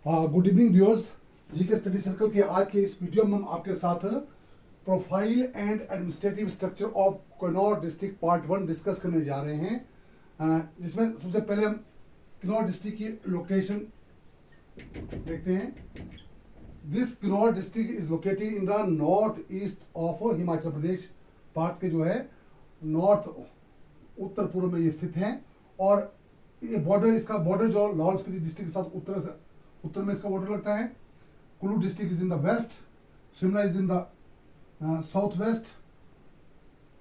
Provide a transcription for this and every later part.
Good evening viewers. GK study circle के आज के इस वीडियो में हम आपके साथ profile and administrative structure of Kinnaur district part 1 discuss करने जा रहे हैं, जिसमें सबसे पहले हम किन्नौर डिस्ट्रिक्ट की लोकेशन देखते हैं। This Kinnaur district is located in the north east of Himachal Pradesh. Bharat के जो है नॉर्थ उत्तर पूर्व में ये स्थित है, और ये बॉर्डर, इसका बॉर्डर जो लाहौल स्पीति डिस्ट्रिक्ट के साथ उत्तर में इसका बॉर्डर लगता है। Kullu district is in the west, Shimla is in the south west,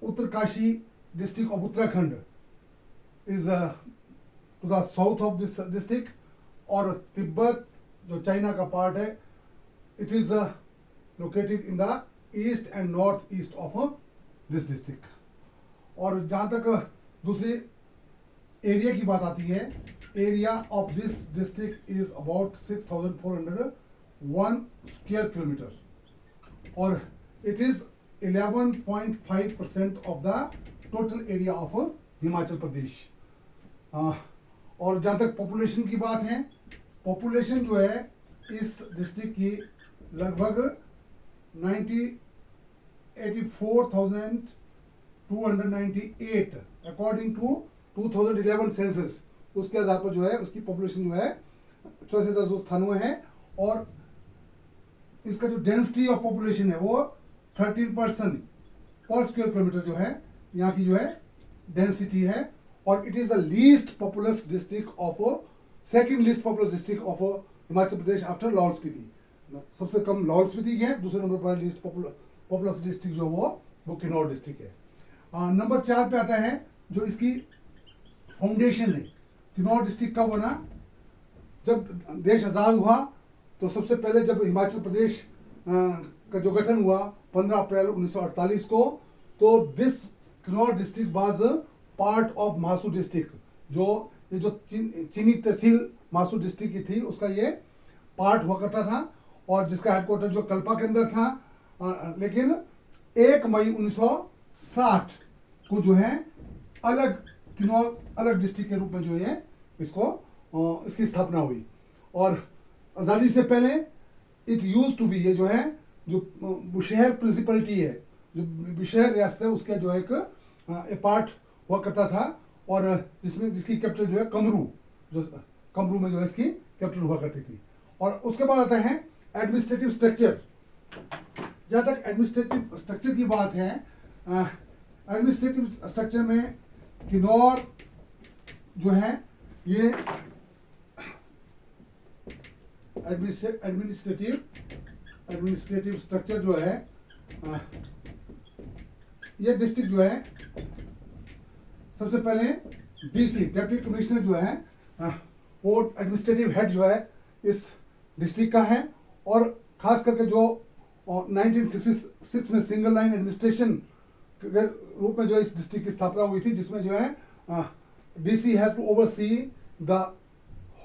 Uttarkashi district of Uttarakhand is to the south of this district, और तिब्बत जो चाइना का पार्ट है, it is located in the east and north east of this district. और जहाँ तक दूसरी area की बात आती है, area of this district is about 6401 square kilometre, और it is 11.5% of the total area of Himachal प्रदेश। और जहाँ तक पॉपुलेशन की बात है, पॉपुलेशन जो है इस डिस्ट्रिक्ट की लगभग 84,298 अकॉर्डिंग टू 2011 सेंसस। उसके आधार पर जो है उसकी पॉपुलेशन जो है 64,298 है, और इसका जो डेंसिटी ऑफ पॉपुलेशन है वो 13% पर स्क्वायर किलोमीटर जो है यहाँ की जो है डेंसिटी है। और it is the least populace district of, second least populace district of Himachal Pradesh after Lahaul Spiti. सबसे कम लाहौल स्पीति है, दूसरे नंबर पर लीस्ट पॉपुलस डिस्ट्रिक्ट जो वो किन्नौर डिस्ट्रिक्ट है। नंबर 4 पे आता है जो इसकी फाउंडेशन है। किन्नौर डिस्ट्रिक्ट कब बना? जब देश आज़ाद हुआ तो सबसे पहले जब हिमाचल प्रदेश का जो गठन हुआ 15 अप्रैल 1948 को, तो this Kinnaur district was part of Mahasu district. जो चीनी तहसील मासू डिस्ट्रिक्ट की थी, उसका ये पार्ट हुआ करता था, और जिसका हेडक्वार्टर जो कल्पा के अंदर था। लेकिन 1 मई 1960 को जो है अलग किन्नौर अलग डिस्ट्रिक्ट के रूप में जो है इसकी स्थापना हुई। और आज़ादी से पहले इट यूज टू बी, ये जो है जो बुशहर प्रिंसिपलिटी है, जो बुशहर रियासत है, उसका जो है एक पार्ट हुआ करता था, और जिसकी कैपिटल जो है कमरू में जो है इसकी कैपिटल हुआ करती थी। और उसके बाद आता है एडमिनिस्ट्रेटिव स्ट्रक्चर। जहाँ तक एडमिनिस्ट्रेटिव स्ट्रक्चर की बात है, एडमिनिस्ट्रेटिव स्ट्रक्चर में किन्नौर जो है ये एडमिनिस्ट्रेटिव स्ट्रक्चर जो है, ये डिस्ट्रिक्ट जो है सबसे पहले डीसी डिप्टी कमिश्नर जो है वो एडमिनिस्ट्रेटिव हेड जो है इस डिस्ट्रिक्ट का है। और खास करके जो 1966 में सिंगल लाइन एडमिनिस्ट्रेशन के रूप में जो इस डिस्ट्रिक्ट की स्थापना हुई थी, जिसमें जो है DC has to oversee the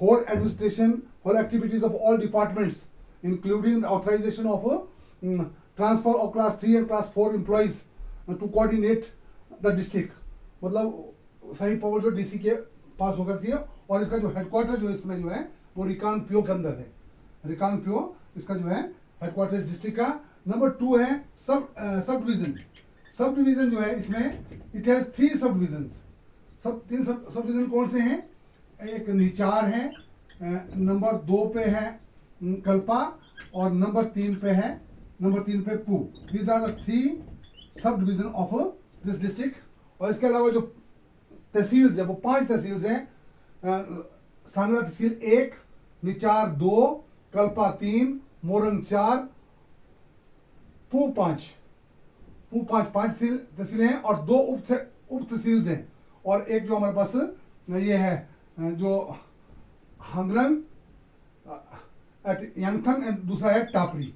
whole administration, whole activities of all departments, including the authorisation of transfer of class 3 and class 4 employees to coordinate the district. मतलब सही पावर जो डीसी के पास हो करती है। और इसका जो हेडक्वार्टर जो इसमें जो है वो रिकांगपिओ के अंदर है। रिकांगपिओ इसका जो है हेडक्वार्टर इस डिस्ट्रिक्ट का। नंबर 2 है सब डिवीजन। सब डिवीजन जो है इसमें इट हैज 3 सब डिवीजन। तीन सब डिवीजन कौन से हैं? एक निचार है, नंबर 2 पे है कल्पा, और नंबर 3 पे पू। These are the 3 sub division of this district. और इसके अलावा जो तहसील्स है वो 5 तहसील्स हैं। सांगला तहसील 1, निचार 2, कल्पा 3, मोरंग 4, पू 5 तहसीलें हैं, और 2 उप तहसील्स हैं। और एक जो हमारे पास ये है जो हंगरंग एट यांगथंग, एंड दूसरा है Tapri.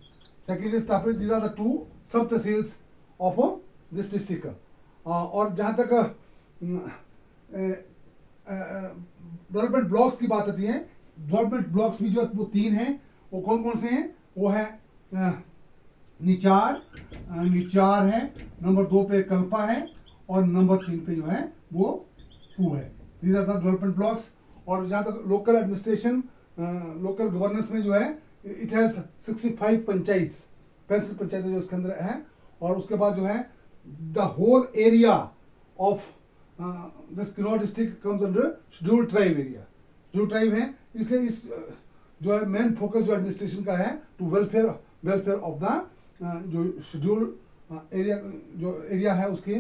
Second is Tapri. These are the 2 sub tehsils of this district. और जहाँ तक डेवलपमेंट ब्लॉक्स की बात आती है, डेवलपमेंट ब्लॉक्स भी जो वो 3 हैं, वो कौन कौन से हैं? वो है निचार है, नंबर 2 पे कल्पा है, और नंबर 3 पे जो है वो पू है। These are the development blocks. और जहाँ तक लोकल एडमिनिस्ट्रेशन लोकल गवर्नेंस में जो है इट हैज 65 पंचायत 65 पंचायतें जो इसके अंदर है। और उसके बाद जो है the whole area of this Kinnaur district comes under scheduled tribe area. Scheduled tribe है, इसलिए इस जो है मेन फोकस जो एडमिनिस्ट्रेशन का है टू वेलफेयर ऑफ द जो शेड्यूल्ड एरिया जो एरिया है उसकी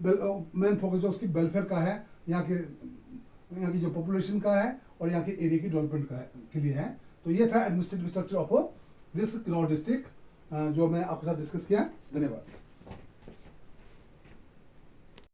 मेन फोकस जो उसकी वेलफेयर का है, यहाँ की जो पॉपुलेशन का है और यहाँ के एरिया की डेवलपमेंट के लिए है। तो ये था administrative structure of this Kinnaur district जो मैं आपके साथ डिस्कस किया। धन्यवाद।